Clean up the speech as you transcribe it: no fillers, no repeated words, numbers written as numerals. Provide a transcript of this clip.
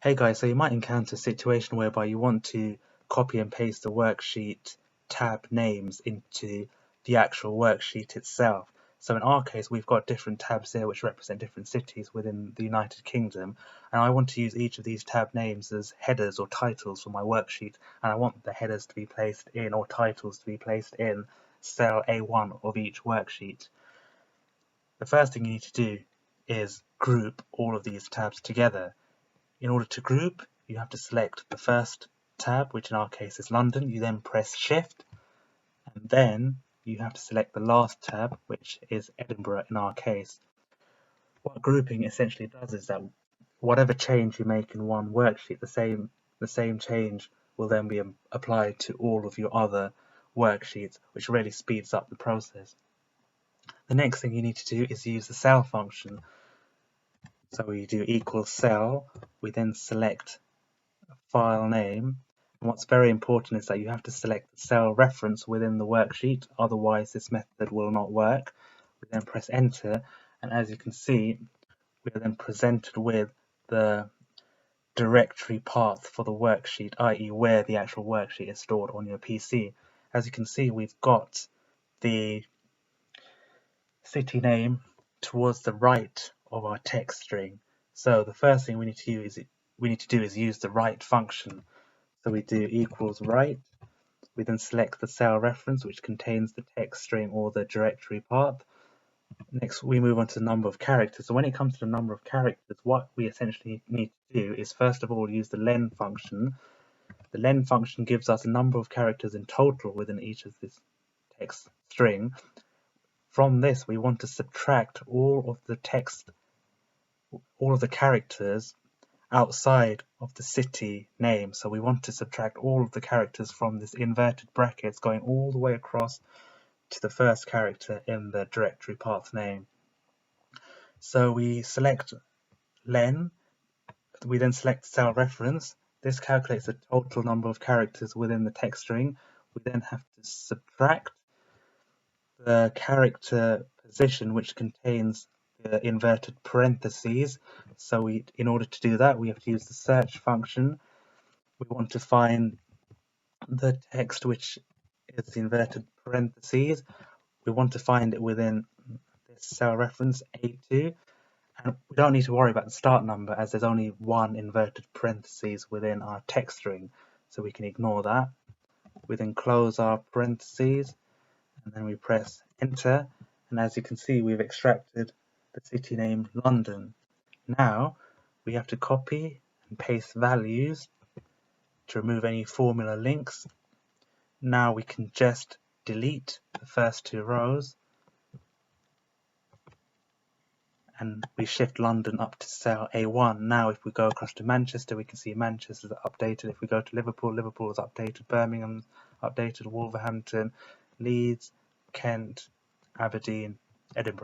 Hey guys, so you might encounter a situation whereby you want to copy and paste the worksheet tab names into the actual worksheet itself. So in our case, we've got different tabs here which represent different cities within the United Kingdom, and I want to use each of these tab names as headers or titles for my worksheet, and I want the headers to be placed in, or titles to be placed in, cell A1 of each worksheet. The first thing you need to do is group all of these tabs together. In order to group, you have to select the first tab, which in our case is London. You then press Shift, and then you have to select the last tab, which is Edinburgh in our case. What grouping essentially does is that whatever change you make in one worksheet, the same change will then be applied to all of your other worksheets, which really speeds up the process. The next thing you need to do is use the cell function. So we do equals cell, we then select file name, and what's very important is that you have to select the cell reference within the worksheet, otherwise this method will not work. We then press enter, and as you can see, we are then presented with the directory path for the worksheet, i.e. where the actual worksheet is stored on your PC. As you can see, we've got the city name towards the right of our text string. So the first thing we need to do is use the right function. So we do equals right. We then select the cell reference which contains the text string or the directory path. Next we move on to the number of characters. So when it comes to the number of characters, what we essentially need to do is first of all use the len function. The len function gives us a number of characters in total within each of this text string. From this, we want to subtract all of the text, all of the characters outside of the city name. So we want to subtract all of the characters from this inverted brackets going all the way across to the first character in the directory path name. So we select len, we then select cell reference. This calculates the total number of characters within the text string. We then have to subtract the character position which contains the inverted parentheses. So in order to do that, we have to use the search function. We want to find the text which is the inverted parentheses. We want to find it within this cell reference A2, and we don't need to worry about the start number as there's only one inverted parentheses within our text string, so we can ignore that. We then close our parentheses, and then we press enter, and as you can see, we've extracted the city name London. Now we have to copy and paste values to remove any formula links. Now we can just delete the first two rows, and we shift London up to cell A1. Now if we go across to Manchester, we can see Manchester is updated. If we go to Liverpool, Liverpool is updated. Birmingham updated. Wolverhampton, Leeds, Kent, Aberdeen, Edinburgh.